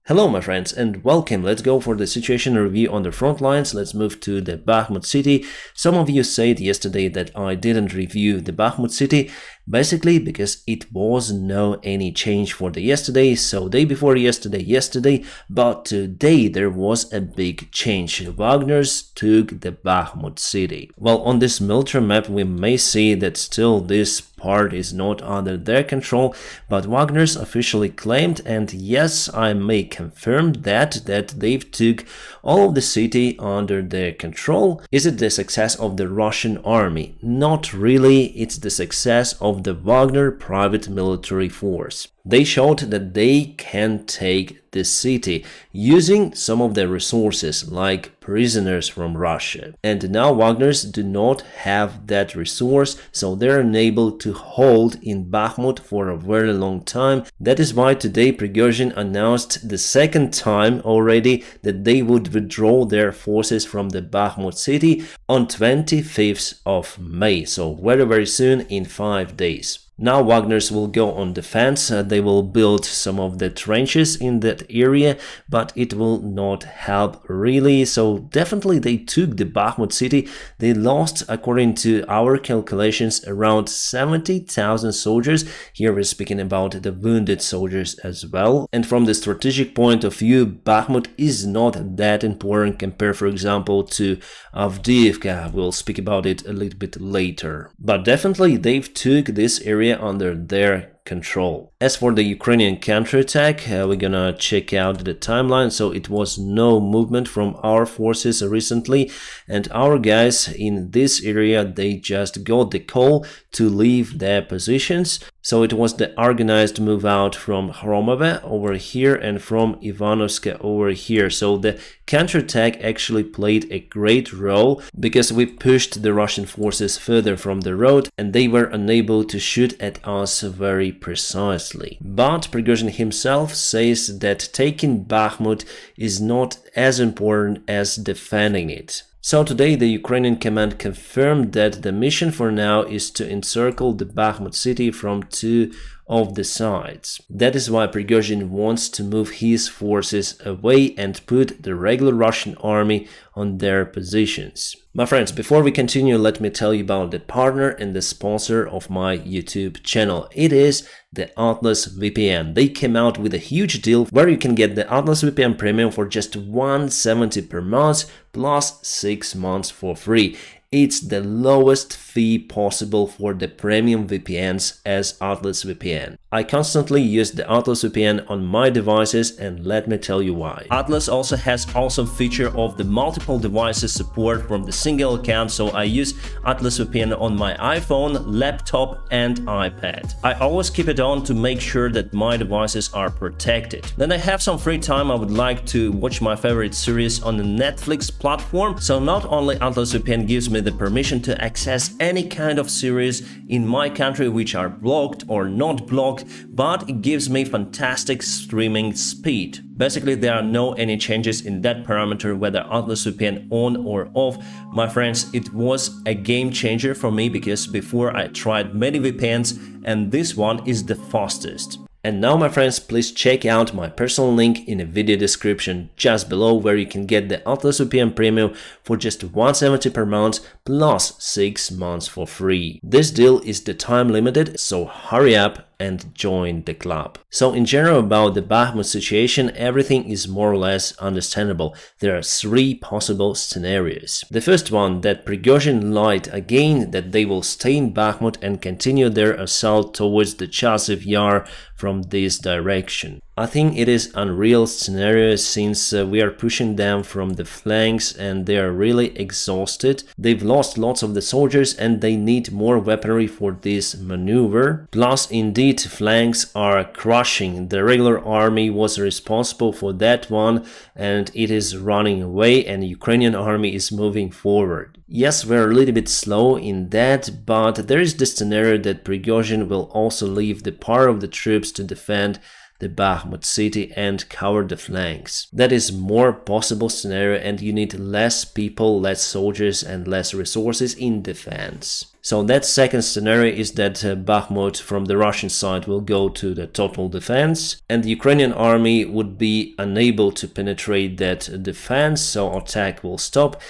Hello my friends and welcome. Let's go for the situation review on the front lines. Let's move to the Bakhmut city. Some of you said yesterday that I didn't review the Bakhmut city, basically because it was no any change for the yesterday, so day before yesterday, but today there was a big change. Wagner's took the Bakhmut city. Well, on this military map we may see that still this part is not under their control, but Wagner's officially claimed, and yes, I may confirm that they've took all of the city under their control. Is it the success of the Russian army? Not really, it's the success of the Wagner private military force. They showed that they can take the city using some of their resources like prisoners from Russia. And now Wagners do not have that resource, so they're unable to hold in Bakhmut for a very long time. That is why today Prigozhin announced the second time already that they would withdraw their forces from the Bakhmut city on 25th of May, so very soon, in 5 days. Now Wagners will go on defense, they will build some of the trenches in that area, but it will not help really, so definitely they took the Bakhmut city. They lost, according to our calculations, around 70,000 soldiers. Here we're speaking about the wounded soldiers as well. And from the strategic point of view, Bakhmut is not that important compared, for example, to Avdiivka. We'll speak about it a little bit later. But definitely they've took this area under their control. As for the Ukrainian counterattack, we're gonna check out the timeline. So it was no movement from our forces recently, and our guys in this area, they just got the call to leave their positions. So it was the organized move out from Hromove over here and from Ivanovska over here. So the counterattack actually played a great role because we pushed the Russian forces further from the road and they were unable to shoot at us very precisely. But Prigozhin himself says that taking Bakhmut is not as important as defending it. So today the Ukrainian command confirmed that the mission for now is to encircle the Bakhmut city from two of the sides. That is why Prigozhin wants to move his forces away and put the regular Russian army on their positions. My friends, before we continue, let me tell you about the partner and the sponsor of my YouTube channel. It is the Atlas VPN. They came out with a huge deal where you can get the Atlas VPN Premium for just $170 per month plus 6 months for free. It's the lowest fee possible for the premium VPNs as Atlas VPN. I constantly use the Atlas VPN on my devices, and let me tell you why. Atlas also has awesome feature of the multiple devices support from the single account, so I use Atlas VPN on my iPhone, laptop and iPad. I always keep it on to make sure that my devices are protected. Then I have some free time, I would like to watch my favorite series on the Netflix platform, so not only Atlas VPN gives me the permission to access any kind of series in my country which are blocked or not blocked, but it gives me fantastic streaming speed. Basically, there are no any changes in that parameter, whether Atlas VPN on or off. My friends, it was a game changer for me because before I tried many VPNs and this one is the fastest. And now, my friends, please check out my personal link in the video description just below, where you can get the Atlas VPN Premium for just $170 per month plus 6 months for free. This deal is the time limited, so hurry up and join the club. So in general about the Bakhmut situation, everything is more or less understandable. There are 3 possible scenarios. The first one, that Prigozhin lied again, that they will stay in Bakhmut and continue their assault towards the Chasiv Yar from this direction. I think it is unreal scenario since we are pushing them from the flanks and they are really exhausted. They've lost lots of the soldiers and they need more weaponry for this maneuver. Plus, indeed, flanks are crushing. The regular army was responsible for that one and it is running away, and the Ukrainian army is moving forward. Yes, we're a little bit slow in that, but there is the scenario that Prigozhin will also leave the part of the troops to defend the Bakhmut city and cover the flanks. That is more possible scenario, and you need less people, less soldiers and less resources in defense. So that second scenario is that Bakhmut from the Russian side will go to the total defense, and the Ukrainian army would be unable to penetrate that defense, so attack will stop.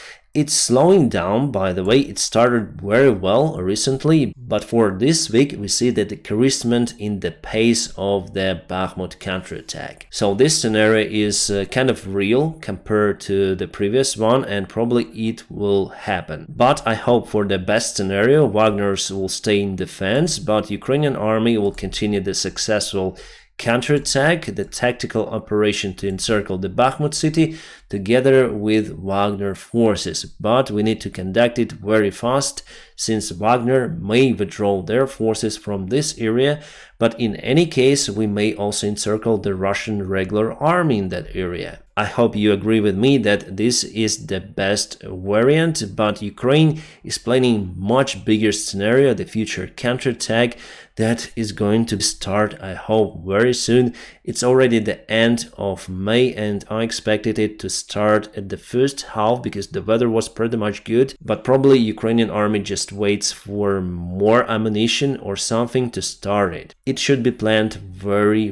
It's slowing down, by the way. It started very well recently, but for this week we see the decreasement in the pace of the Bakhmut counterattack. So this scenario is kind of real compared to the previous one, and probably it will happen. But I hope for the best scenario. Wagners will stay in defense, but Ukrainian army will continue the successful counterattack, the tactical operation to encircle the Bakhmut city together with Wagner forces. But we need to conduct it very fast, since Wagner may withdraw their forces from this area, but in any case we may also encircle the Russian regular army in that area. I hope you agree with me that this is the best variant, but Ukraine is planning much bigger scenario, the future counterattack that is going to start, I hope, very soon. It's already the end of May, and I expected it to start at the first half because the weather was pretty much good, but probably Ukrainian army just waits for more ammunition or something to start it. It should be planned very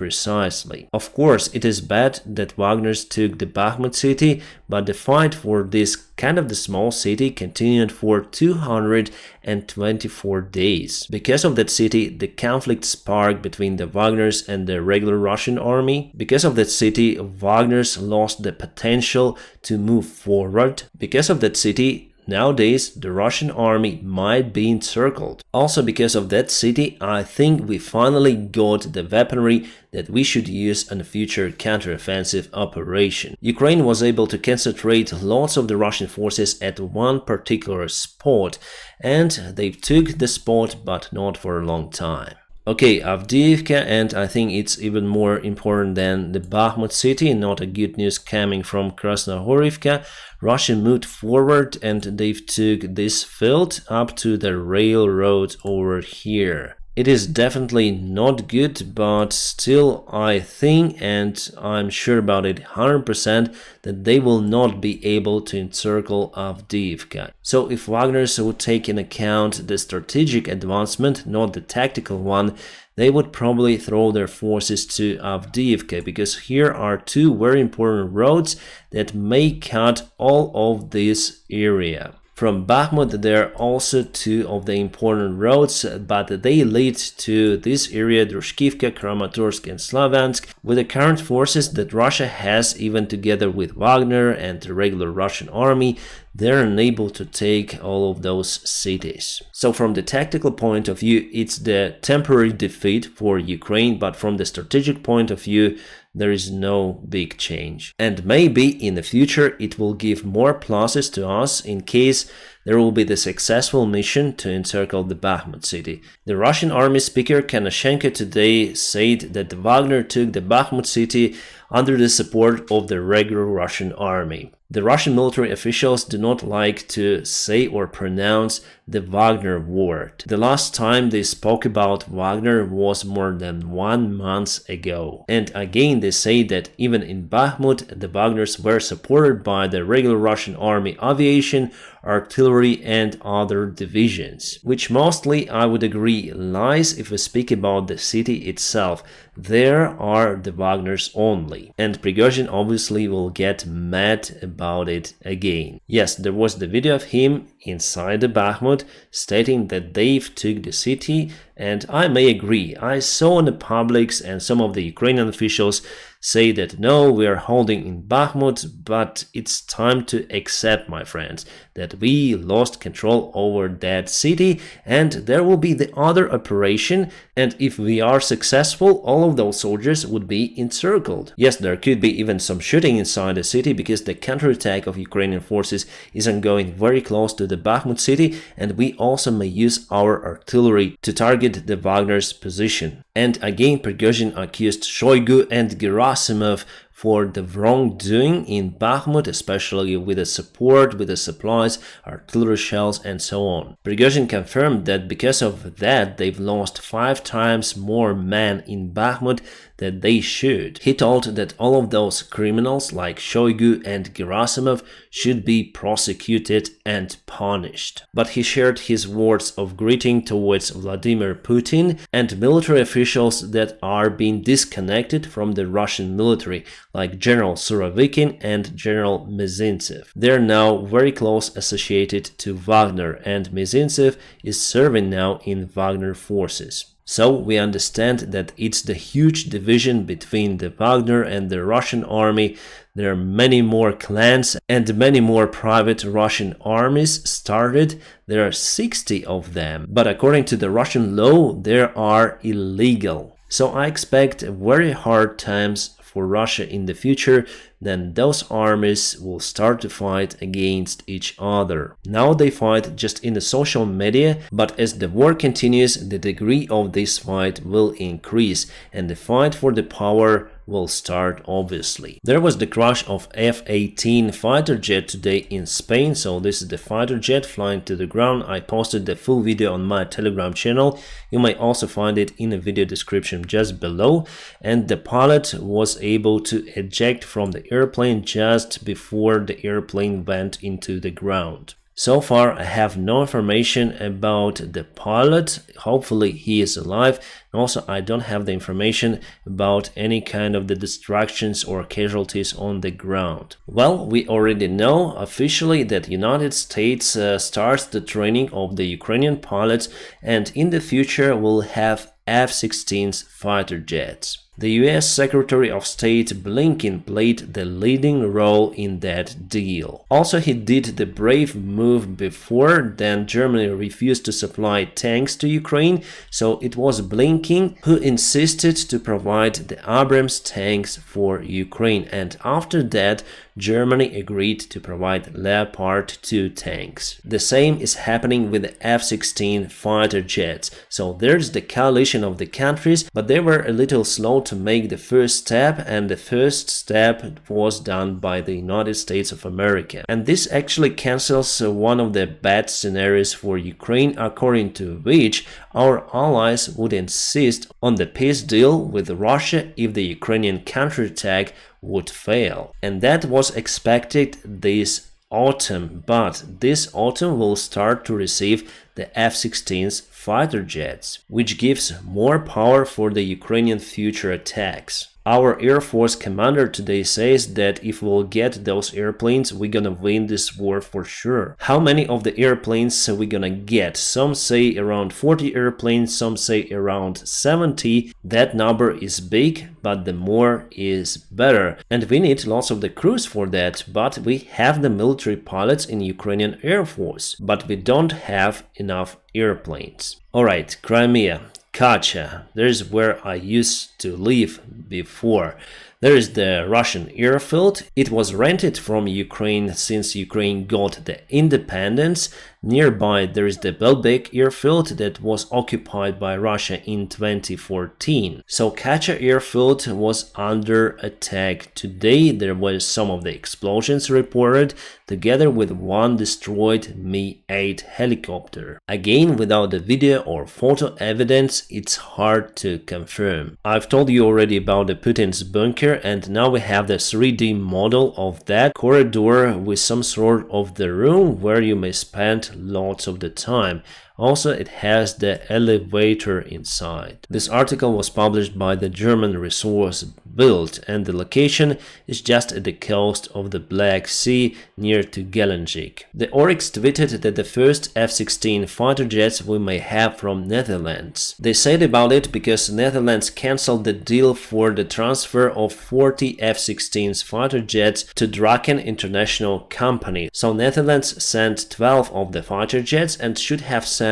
precisely. Of course, it is bad that Wagners took the Bakhmut city, but the fight for this kind of the small city continued for 224 days. Because of that city, the conflict sparked between the Wagners and the regular Russian army. Because of that city, Wagners lost the potential to move forward. Because of that city, nowadays the Russian army might be encircled. Also because of that city, I think we finally got the weaponry that we should use on a future counteroffensive operation. Ukraine was able to concentrate lots of the Russian forces at one particular spot, and they took the spot, but not for a long time. Okay, Avdiivka, and I think it's even more important than the Bakhmut city, not a good news coming from Krasnohorivka. Russia moved forward and they've took this field up to the railroad over here. It is definitely not good, but still I think, and I'm sure about it 100%, that they will not be able to encircle Avdiivka. So if Wagners would take in account the strategic advancement, not the tactical one, they would probably throw their forces to Avdiivka, because here are two very important roads that may cut all of this area. From Bakhmut there are also two of the important roads, but they lead to this area, Drushkivka, Kramatorsk and Slaviansk. With the current forces that Russia has, even together with Wagner and the regular Russian army, they're unable to take all of those cities. So from the tactical point of view, it's the temporary defeat for Ukraine, but from the strategic point of view, there is no big change. And maybe in the future it will give more pluses to us in case there will be the successful mission to encircle the Bakhmut city. The Russian army speaker Konashenko today said that Wagner took the Bakhmut city under the support of the regular Russian army. The Russian military officials do not like to say or pronounce the Wagner word. The last time they spoke about Wagner was more than 1 month ago. And again they say that even in Bakhmut the Wagners were supported by the regular Russian army aviation, artillery and other divisions. Which mostly, I would agree, lies if we speak about the city itself. There are the Wagners only. And Prigozhin obviously will get mad about it again. Yes, there was the video of him inside the Bakhmut stating that they've took the city, and I may agree. I saw in the publics and some of the Ukrainian officials say that no, we are holding in Bakhmut, but it's time to accept, my friends, that we lost control over that city and there will be the other operation, and if we are successful, all of those soldiers would be encircled. Yes, there could be even some shooting inside the city because the counterattack of Ukrainian forces is ongoing very close to the Bakhmut city, and we also may use our artillery to target the Wagner's position. And again, Prigozhin accused Shoigu and Gerasimov for the wrongdoing in Bakhmut, especially with the support, with the supplies, artillery shells, and so on. Prigozhin confirmed that because of that, they've lost 5 times more men in Bakhmut than they should. He told that all of those criminals like Shoigu and Gerasimov should be prosecuted and punished. But he shared his words of greeting towards Vladimir Putin and military officials that are being disconnected from the Russian military, like General Surovikin and General Mizintsev. They're now very close associated to Wagner, and Mizintsev is serving now in Wagner forces. So we understand that it's the huge division between the Wagner and the Russian army. There are many more clans and many more private Russian armies started. There are 60 of them, but according to the Russian law, they are illegal. So I expect very hard times for Russia in the future. Then those armies will start to fight against each other. Now they fight just in the social media, but as the war continues, the degree of this fight will increase and the fight for the power will start obviously. There was the crash of F-18 fighter jet today in Spain, so this is the fighter jet flying to the ground. I posted the full video on my Telegram channel. You may also find it in the video description just below, and the pilot was able to eject from the airplane just before the airplane went into the ground. So far, I have no information about the pilot. Hopefully, he is alive. And also, I don't have the information about any kind of the distractions or casualties on the ground. Well, we already know officially that United States starts the training of the Ukrainian pilots, and in the future, we'll have F-16 fighter jets. The US Secretary of State Blinken played the leading role in that deal. Also, he did the brave move before, then Germany refused to supply tanks to Ukraine, so it was Blinken who insisted to provide the Abrams tanks for Ukraine, and after that, Germany agreed to provide Leopard 2 tanks. The same is happening with the F-16 fighter jets. So there's the coalition of the countries, but they were a little slow to make the first step, and the first step was done by the United States of America. And this actually cancels one of the bad scenarios for Ukraine, according to which our allies would insist on the peace deal with Russia if the Ukrainian counterattack would fail. And that was expected this autumn, but this autumn will start to receive the F-16's fighter jets, which gives more power for the Ukrainian future attacks. Our Air Force commander today says that if we'll get those airplanes, we're gonna win this war for sure. How many of the airplanes are we gonna get? Some say around 40 airplanes, some say around 70. That number is big, but the more is better. And we need lots of the crews for that, but we have the military pilots in Ukrainian Air Force, but we don't have enough airplanes. Alright, Crimea. Kacha, there's where I used to live before. There is the Russian airfield. It was rented from Ukraine since Ukraine got the independence. Nearby there is the Belbek airfield that was occupied by Russia in 2014. So Kacha airfield was under attack today. There were some of the explosions reported, together with one destroyed Mi-8 helicopter. Again, without the video or photo evidence, it's hard to confirm. I've told you already about the Putin's bunker, and now we have the 3D model of that corridor with some sort of the room where you may spend lots of the time. Also, it has the elevator inside. This article was published by the German resource Bild, and the location is just at the coast of the Black Sea near to Gelendzhik. The Oryx tweeted that the first F-16 fighter jets we may have from Netherlands. They said about it because Netherlands cancelled the deal for the transfer of 40 F-16 fighter jets to Draken International Company. So Netherlands sent 12 of the fighter jets and should have sent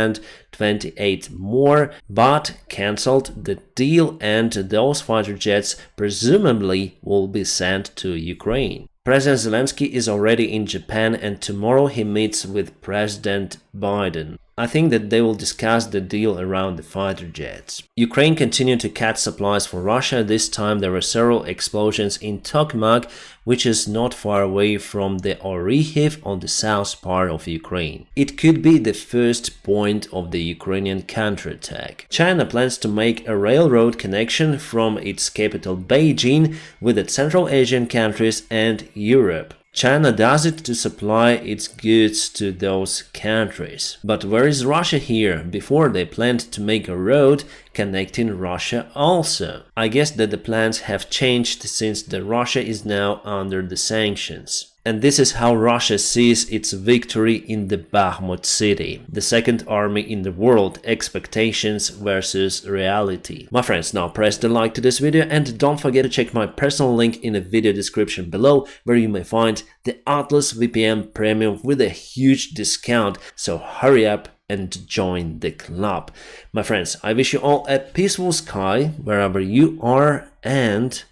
28 more, but cancelled the deal, and those fighter jets presumably will be sent to Ukraine. President Zelensky is already in Japan, and tomorrow he meets with President Biden. I think that they will discuss the deal around the fighter jets. Ukraine continued to cut supplies for Russia. This time there were several explosions in Tokmak, which is not far away from the Orikhiv on the south part of Ukraine. It could be the first point of the Ukrainian counterattack. China plans to make a railroad connection from its capital Beijing with the Central Asian countries and Europe. China does it to supply its goods to those countries. But where is Russia here? Before they planned to make a road connecting Russia also. I guess that the plans have changed since the Russia is now under the sanctions. And this is how Russia sees its victory in the Bakhmut city, the second army in the world, expectations versus reality. My friends, now press the like to this video and don't forget to check my personal link in the video description below, where you may find the Atlas VPN Premium with a huge discount, so hurry up and join the club. My friends, I wish you all a peaceful sky wherever you are and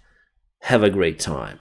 have a great time.